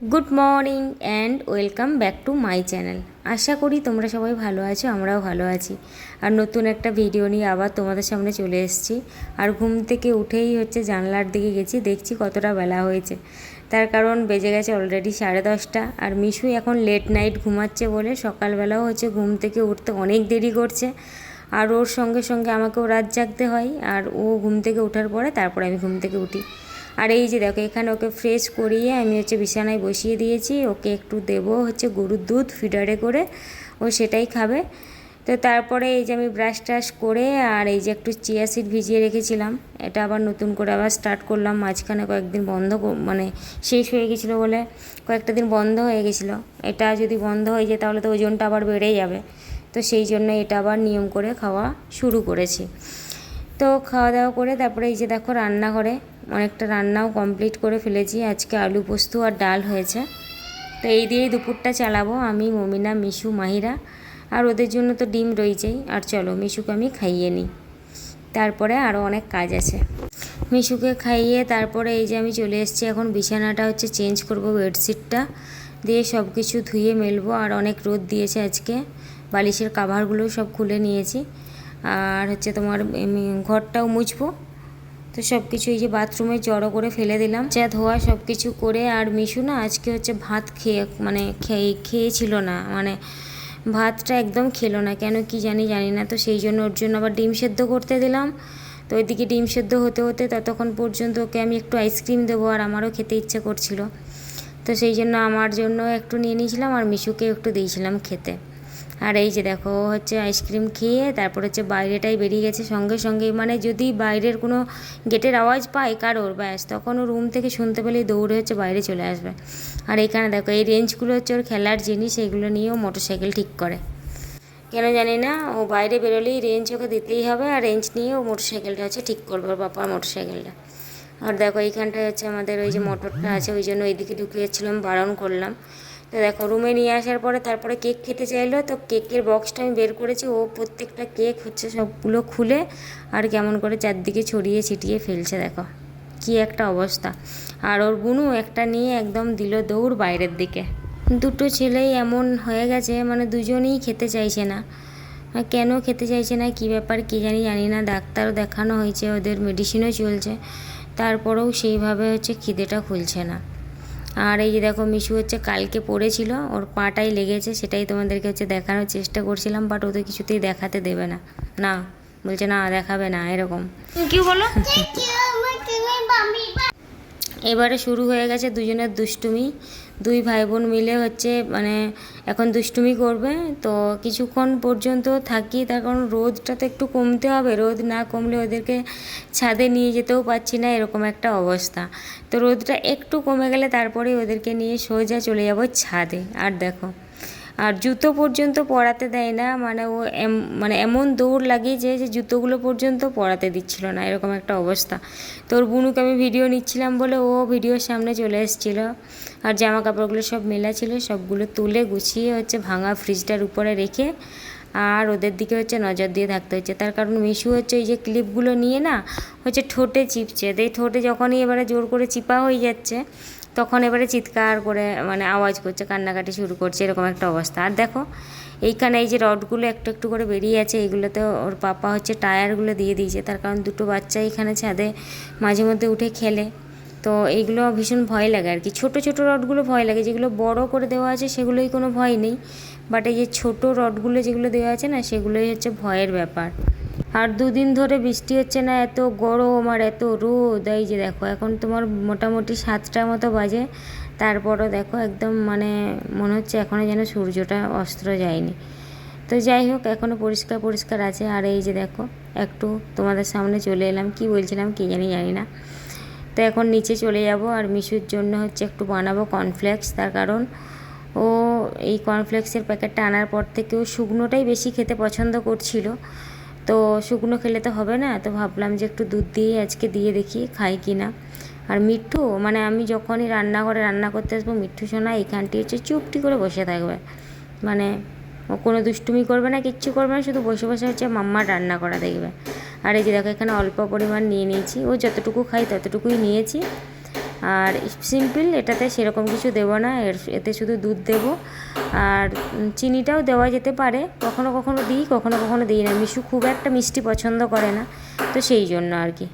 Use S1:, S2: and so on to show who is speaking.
S1: Good morning and welcome back to my channel. আশা করি তোমরা সবাই ভালো আছো, আমরাও ভালো আছি। আর নতুন একটা ভিডিও নিয়ে আবার তোমাদের সামনে চলে এসেছি। আর ঘুম থেকে উঠেই জানলার দিকে গেছি, দেখছি কতটা বেলা হয়েছে। তার কারণ বেজে গেছে অলরেডি 10:30। আর মিশু এখন লেট নাইট ঘুমাচ্ছে বলে সকালবেলাও ঘুম থেকে উঠতে অনেক দেরি করছে। আর ওর সঙ্গে সঙ্গে আমাকেও রাত জাগতে হয়। আর ও ঘুম থেকে ওঠার পরে তারপরে আমি ঘুম থেকে উঠি। আর এই যে দেখো, এখানে ওকে ফ্রেশ করিয়ে আমি বিছানায় বসিয়ে দিয়েছি। ওকে একটু দেবো গরুর দুধ ফিডারে করে, ও সেটাই খাবে। তো তারপরে আমি ব্রাশ ট্রাশ করে আর একটু চিয়া সিড ভিজিয়ে রেখেছিলাম, এটা আবার নতুন করে আবার স্টার্ট করলাম। মাঝখানে কয়েকদিন বন্ধ শেষ হয়ে গেছিলো বলে কয়েকটা দিন বন্ধ হয়ে গেছিলো। এটা যদি বন্ধ হয়ে যায় তাহলে তো ওজনটা আবার বেড়ে যাবে। তো সেই জন্য এটা আবার নিয়ম করে খাওয়া শুরু করেছি। তো খাওয়া দাওয়া করে তারপরে দেখো রান্নাঘরে অনেকটা রান্নাও কমপ্লিট করে ফেলেছি। আজকে আলু পোস্ত আর ডাল হয়েছে। তো এই দিয়েই দুপুরটা চালাবো আমি, মমিনা, মিশু, মাহিরা। আর ওদের জন্য তো ডিম রয়েছেই। আর চলো মিশুকে আমি খাইয়ে নিই, তারপরে আরও অনেক কাজ আছে। মিশুকে খাইয়ে তারপরে আমি চলে এসেছি। এখন বিছানাটা চেঞ্জ করব, বেডশিটটা দিয়ে সব কিছু ধুয়ে মেলবো। আর অনেক রোদ দিয়েছে আজকে, বালিশের কাভারগুলো সব খুলে নিয়েছি। আর তোমার ঘরটাও মুছবো। তো সব কিছু বাথরুমে জড়ো করে ফেলে দিলাম, ধোয়া সব কিছু করে। আর মিশু না আজকে ভাত খেয়েছিল না, ভাতটা একদম খেলো না, কেন কি জানি না। তো সেই জন্য ওর জন্য আবার ডিম সেদ্ধ করতে দিলাম। তো ওইদিকে ডিম সেদ্ধ হতে হতে ততক্ষণ পর্যন্ত ওকে আমি একটু আইসক্রিম দেবো, আর আমারও খেতে ইচ্ছে করছিল। তো সেই জন্য আমার জন্য একটু নিয়ে নিয়েছিলাম আর মিশুকে একটু দিয়েছিলাম খেতে। আর দেখো আইসক্রিম খেয়ে তারপর বাইরেটাই বেরিয়ে গেছে সঙ্গে সঙ্গে। যদি বাইরের কোনো গেটের আওয়াজ পায় কারোর, ব্যাস তখন ও রুম থেকে শুনতে পেলেই দৌড়ে বাইরে চলে আসবে। আর এইখানে দেখো এই রেঞ্জগুলো ওর খেলার জিনিস, এগুলো নিয়েও মোটরসাইকেল ঠিক করে। কেন জানি না, ও বাইরে বেরোলেই রেঞ্জ ওকে দিতেই হবে। আর রেঞ্জ নিয়ে ও মোটরসাইকেলটা ঠিক করবে, ওর বাবার মোটরসাইকেলটা। আর দেখো এইখানটায় আমাদের ওই যে মোটরটা আছে, ওই জন্য ওইদিকে ঢুকে যাচ্ছিলাম, বারণ করলাম। তো দেখো রুমে নিয়ে আসার পরে তারপরে কেক খেতে চাইলো। তো কেকের বক্সটা আমি বের করেছি, ও প্রত্যেকটা কেক সবগুলো খুলে আর কেমন করে চারদিকে ছড়িয়ে ছিটিয়ে ফেলছে। দেখো কি একটা অবস্থা। আর ওর বুনু একটা নিয়ে একদম দিল দৌড় বাইরের দিকে। দুটো ছেলেই এমন হয়ে গেছে, দুজনেই খেতে চাইছে না। কেন খেতে চাইছে না, কী ব্যাপার কী জানি না। ডাক্তারও দেখানো হয়েছে, ওদের মেডিসিনও চলছে, তারপরেও সেইভাবে খিদেটা খুলছে না। আর এই যে দেখো মিশু কালকে পড়েছিল, ওর পাটাই লেগেছে, সেটাই তোমাদেরকে দেখানোর চেষ্টা করছিলাম। বাট ওদের কিছুতেই দেখাতে দেবে না, না বলছে না দেখাবে না, এরকম কি বলো। এবারে শুরু হয়ে গেছে দুজনের দুষ্টুমি। দুই ভাই বোন মিলে এখন দুষ্টুমি করবে। তো কিছুক্ষণ পর্যন্ত থাকি, তার কারণ রোদটা তো একটু কমতে হবে। রোদ না কমলে ওদেরকে ছাদে নিয়ে যেতেও পারছি না, এরকম একটা অবস্থা। তো রোদটা একটু কমে গেলে তারপরে ওদেরকে নিয়ে সোজা চলে যাব ছাদে। আর দেখো, আর জুতো পর্যন্ত পরাতে দেয় না, ও এমন দৌড় লাগিয়েছে যে জুতোগুলো পর্যন্ত পরাতে দিচ্ছিল না, এরকম একটা অবস্থা। তোর বুনুকে আমি ভিডিও নিচ্ছিলাম বলে ও ভিডিওর সামনে চলে এসেছিলো। আর জামা কাপড়গুলো সব মেলা ছিল, সবগুলো তুলে গুছিয়ে ভাঙা ফ্রিজটার উপরে রেখে আর ওদের দিকে নজর দিয়ে থাকতে হচ্ছে। তার কারণ মিশু এই যে ক্লিপগুলো নিয়ে না ঠোঁটে চিপছে। ঠোঁটে যখনই এবারে জোর করে চিপা হয়ে যাচ্ছে, তখন এবারে চিৎকার করে আওয়াজ করছে, কান্নাকাটি শুরু করছে, এরকম একটা অবস্থা। আর দেখো এইখানে এই যে রডগুলো একটু একটু করে বেরিয়ে আছে, এইগুলোতে ওর পাপা টায়ারগুলো দিয়ে দিয়েছে। তার কারণ দুটো বাচ্চা এখানে ছাদে মাঝে মধ্যে উঠে খেলে, তো এইগুলো ভীষণ ভয় লাগে আর কি। ছোটো ছোটো রডগুলো ভয় লাগে, যেগুলো বড় করে দেওয়া আছে সেগুলোই কোনো ভয় নেই। বাট এই যে ছোটো রডগুলো যেগুলো দেওয়া আছে না, সেগুলোই ভয়ের ব্যাপার। আর দুদিন ধরে বৃষ্টি হচ্ছে না, এত গরম আর এত রোদ। এই যে দেখো এখন তোমার মোটামুটি 7টার মতো বাজে, তারপরও দেখো একদম মনে হচ্ছে এখনও যেন সূর্যটা অস্ত যায়নি। তো যাই হোক, এখনও পরিষ্কার পরিষ্কার আছে। আর এই যে দেখো একটু তোমাদের সামনে চলে এলাম, কি বলছিলাম কি জানি না। তো এখন নিচে চলে যাব আর মিশুর জন্য একটু বানাবো কর্নফ্লেক্স। তার কারণ ও এই কর্নফ্লেক্সের প্যাকেটটা আনার পর থেকে ও শুকনোটাই বেশি খেতে পছন্দ করছিল। তো শুকনো খেলে তো হবে না, তো ভাবলাম যে একটু দুধ দিয়ে আজকে দিয়ে দেখি খাই কি না। আর মিঠু আমি যখনই রান্নাঘরে রান্না করতে আসবো, মিঠু সোনা এইখানটি চুপটি করে বসে থাকবে, ও কোনো দুষ্টুমি করবে না, কিচ্ছু করবে না, শুধু বসে বসে মাম্মার রান্না করা দেখবে। আর এই যে দেখো এখানে অল্প পরিমাণ নিয়ে নিয়েছি, ও যতটুকু খাই ততটুকুই নিয়েছি। আর সিম্পল, এটাতে সেরকম কিছু দেবো না, এতে শুধু দুধ দেবো। আর চিনিটাও দেওয়া যেতে পারে, কখনো কখনো দিই, কখনো কখনো দিই না। মিশু খুব একটা মিষ্টি পছন্দ করে না, তো সেই জন্য আর কি।